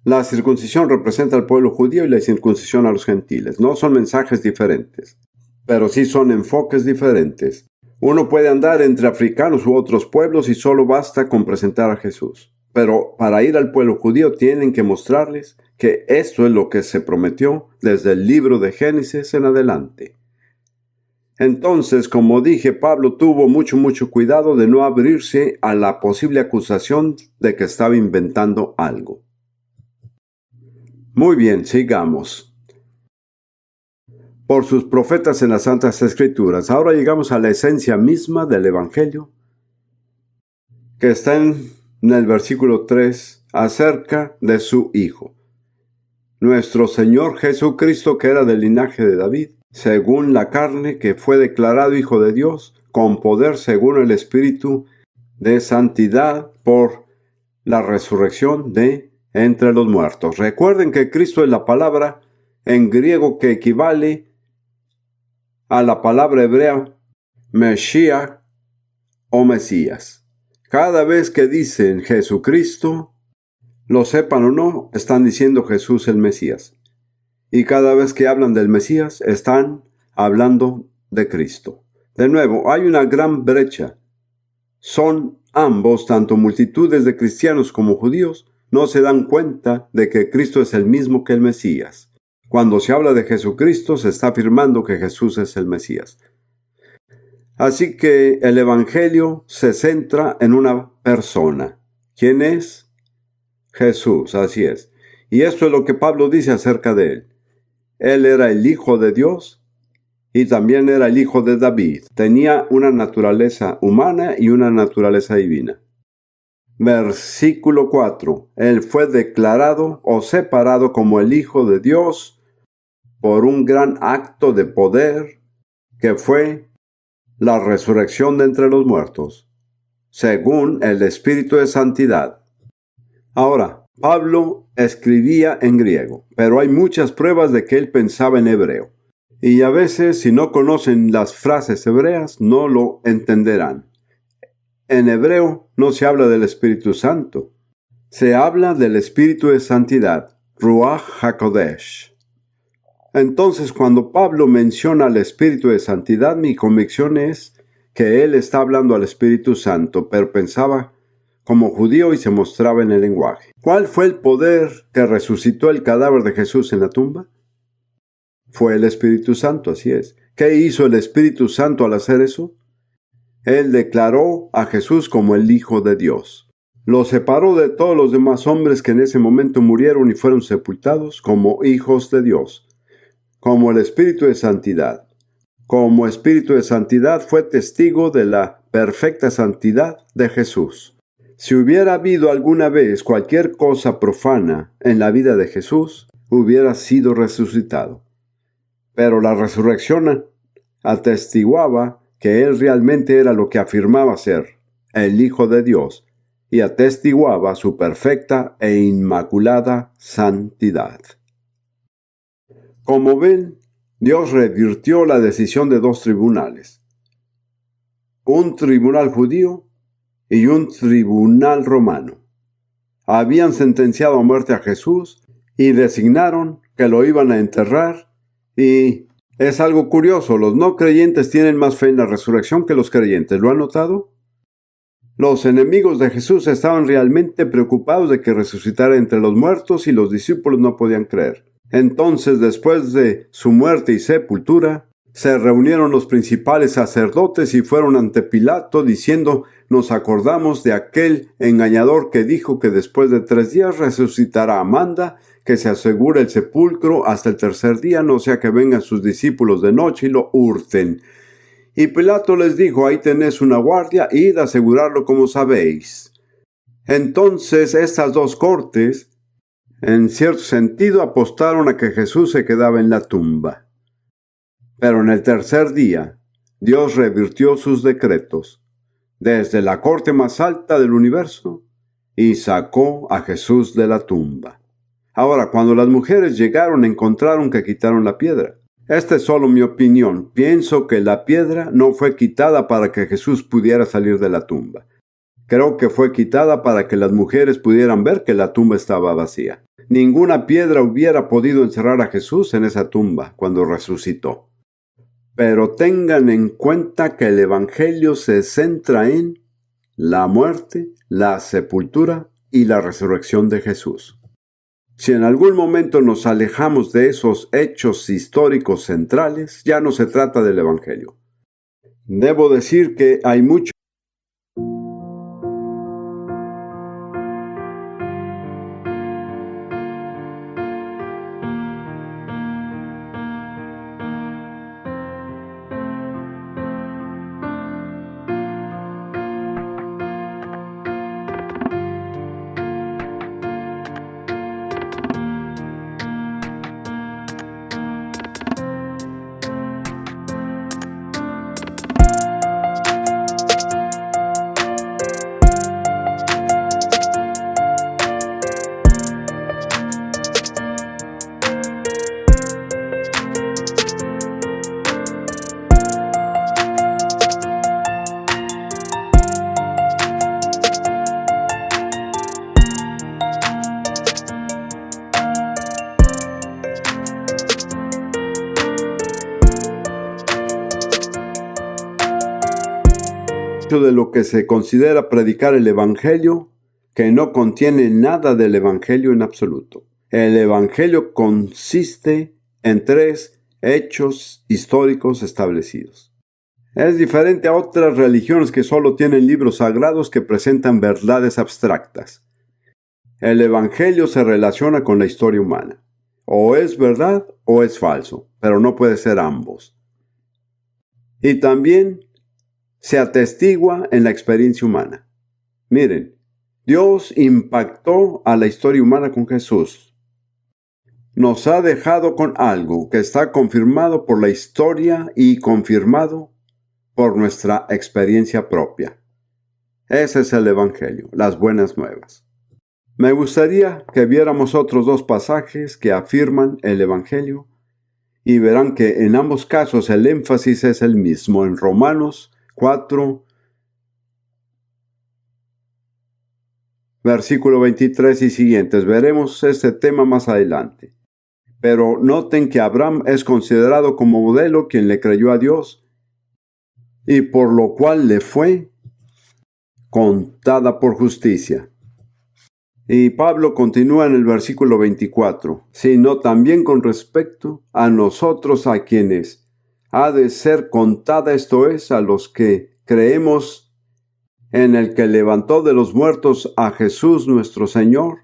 La circuncisión representa al pueblo judío y la incircuncisión a los gentiles. No son mensajes diferentes, pero sí son enfoques diferentes. Uno puede andar entre africanos u otros pueblos y solo basta con presentar a Jesús. pero para ir al pueblo judío tienen que mostrarles que esto es lo que se prometió desde el libro de Génesis en adelante. Entonces, como dije, Pablo tuvo mucho cuidado de no abrirse a la posible acusación de que estaba inventando algo. Muy bien, sigamos. Por sus profetas en las Santas Escrituras. Ahora llegamos a la esencia misma del Evangelio, que está en el versículo 3, acerca de su Hijo. Nuestro Señor Jesucristo, que era del linaje de David, según la carne, que fue declarado Hijo de Dios, con poder según el Espíritu de santidad por la resurrección de entre los muertos. Recuerden que Cristo es la palabra en griego que equivale a la palabra hebrea Mesías o Mesías. Cada vez que dicen Jesucristo, lo sepan o no, están diciendo Jesús el Mesías. Y cada vez que hablan del Mesías, están hablando de Cristo. De nuevo, hay una gran brecha. Son ambos, tanto multitudes de cristianos como judíos, no se dan cuenta de que Cristo es el mismo que el Mesías. Cuando se habla de Jesucristo, se está afirmando que Jesús es el Mesías. Así que el Evangelio se centra en una persona. ¿Quién es? Jesús, así es. Y esto es lo que Pablo dice acerca de él. Él era el Hijo de Dios y también era el Hijo de David. Tenía una naturaleza humana y una naturaleza divina. Versículo 4. Él fue declarado o separado como el Hijo de Dios por un gran acto de poder que fue la resurrección de entre los muertos, según el Espíritu de Santidad. Ahora, Pablo escribía en griego, pero hay muchas pruebas de que él pensaba en hebreo. Y a veces, si no conocen las frases hebreas, no lo entenderán. En hebreo no se habla del Espíritu Santo. Se habla del Espíritu de Santidad, Ruach HaKodesh. Entonces, cuando Pablo menciona al Espíritu de Santidad, mi convicción es que él está hablando al Espíritu Santo, pero pensaba como judío y se mostraba en el lenguaje. ¿Cuál fue el poder que resucitó el cadáver de Jesús en la tumba? Fue el Espíritu Santo, así es. ¿Qué hizo el Espíritu Santo al hacer eso? Él declaró a Jesús como el Hijo de Dios. Lo separó de todos los demás hombres que en ese momento murieron y fueron sepultados como hijos de Dios, como el Espíritu de Santidad. Como Espíritu de Santidad fue testigo de la perfecta santidad de Jesús. Si hubiera habido alguna vez cualquier cosa profana en la vida de Jesús, hubiera sido resucitado. Pero la resurrección atestiguaba que él realmente era lo que afirmaba ser, el Hijo de Dios, y atestiguaba su perfecta e inmaculada santidad. Como ven, Dios revirtió la decisión de dos tribunales, un tribunal judío y un tribunal romano. Habían sentenciado a muerte a Jesús y designaron que lo iban a enterrar, y es algo curioso, los no creyentes tienen más fe en la resurrección que los creyentes. ¿Lo han notado? Los enemigos de Jesús estaban realmente preocupados de que resucitara entre los muertos y los discípulos no podían creer. Entonces, después de su muerte y sepultura, se reunieron los principales sacerdotes y fueron ante Pilato diciendo: nos acordamos de aquel engañador que dijo que después de 3 días resucitará. Manda que se asegure el sepulcro hasta el tercer día, no sea que vengan sus discípulos de noche y lo hurten. Y Pilato les dijo: ahí tenés una guardia, id a asegurarlo como sabéis. Entonces estas dos cortes, en cierto sentido, apostaron a que Jesús se quedaba en la tumba. Pero en el tercer día, Dios revirtió sus decretos desde la corte más alta del universo y sacó a Jesús de la tumba. Ahora, cuando las mujeres llegaron, encontraron que quitaron la piedra. Esta es solo mi opinión. Pienso que la piedra no fue quitada para que Jesús pudiera salir de la tumba. Creo que fue quitada para que las mujeres pudieran ver que la tumba estaba vacía. Ninguna piedra hubiera podido encerrar a Jesús en esa tumba cuando resucitó. Pero tengan en cuenta que el Evangelio se centra en la muerte, la sepultura y la resurrección de Jesús. Si en algún momento nos alejamos de esos hechos históricos centrales, ya no se trata del Evangelio. Debo decir que hay mucho de lo que se considera predicar el Evangelio que no contiene nada del Evangelio en absoluto. El Evangelio consiste en 3 hechos históricos establecidos. Es diferente a otras religiones que solo tienen libros sagrados que presentan verdades abstractas. El Evangelio se relaciona con la historia humana. O es verdad o es falso, pero no puede ser ambos. Y también se atestigua en la experiencia humana. Miren, Dios impactó a la historia humana con Jesús. Nos ha dejado con algo que está confirmado por la historia y confirmado por nuestra experiencia propia. Ese es el Evangelio, las buenas nuevas. Me gustaría que viéramos otros 2 pasajes que afirman el Evangelio y verán que en ambos casos el énfasis es el mismo. En Romanos 4, versículo 23 y siguientes. Veremos este tema más adelante. Pero noten que Abraham es considerado como modelo quien le creyó a Dios y por lo cual le fue contada por justicia. Y Pablo continúa en el versículo 24, sino también con respecto a nosotros a quienes ha de ser contada, esto es, a los que creemos en el que levantó de los muertos a Jesús nuestro Señor,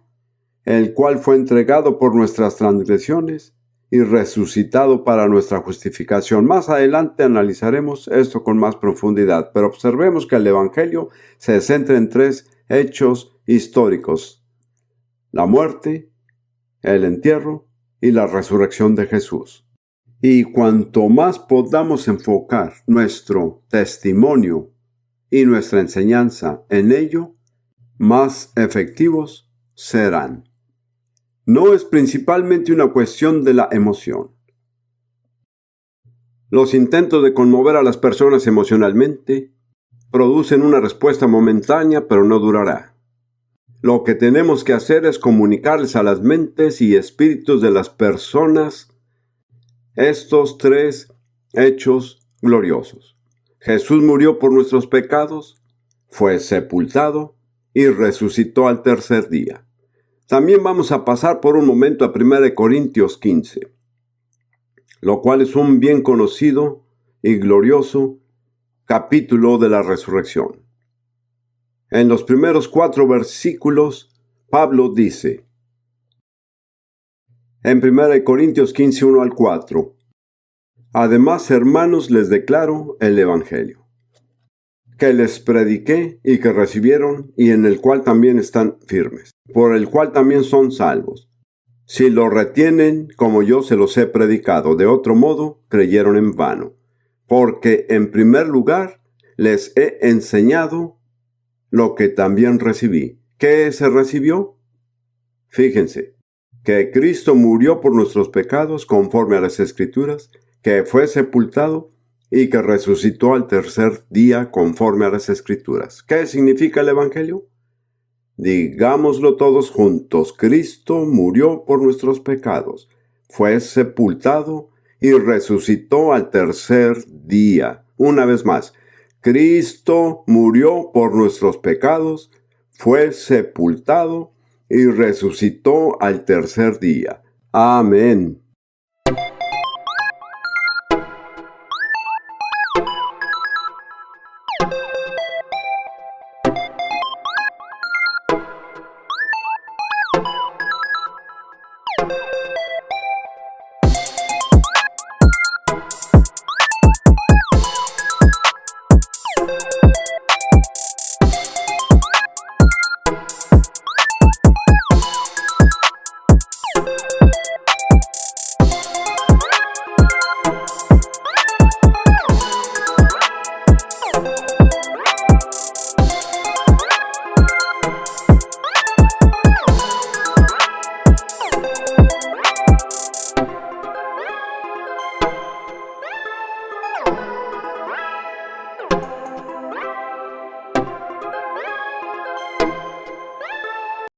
el cual fue entregado por nuestras transgresiones y resucitado para nuestra justificación. Más adelante analizaremos esto con más profundidad, pero observemos que el Evangelio se centra en 3 hechos históricos: la muerte, el entierro y la resurrección de Jesús. Y cuanto más podamos enfocar nuestro testimonio y nuestra enseñanza en ello, más efectivos serán. No es principalmente una cuestión de la emoción. Los intentos de conmover a las personas emocionalmente producen una respuesta momentánea, pero no durará. Lo que tenemos que hacer es comunicarles a las mentes y espíritus de las personas estos 3 hechos gloriosos. Jesús murió por nuestros pecados, fue sepultado y resucitó al tercer día. También vamos a pasar por un momento a 1 Corintios 15, lo cual es un bien conocido y glorioso capítulo de la resurrección. En los primeros 4 versículos, Pablo dice, en 1 Corintios 15, 1 al 4, además, hermanos, les declaro el Evangelio, que les prediqué y que recibieron y en el cual también están firmes, por el cual también son salvos, si lo retienen como yo se los he predicado. De otro modo, creyeron en vano, porque en primer lugar les he enseñado lo que también recibí. ¿Qué se recibió? Fíjense, que Cristo murió por nuestros pecados conforme a las Escrituras, que fue sepultado y que resucitó al tercer día conforme a las Escrituras. ¿Qué significa el Evangelio? Digámoslo todos juntos: Cristo murió por nuestros pecados, fue sepultado y resucitó al tercer día. Una vez más, Cristo murió por nuestros pecados, fue sepultado y resucitó al tercer día. Amén.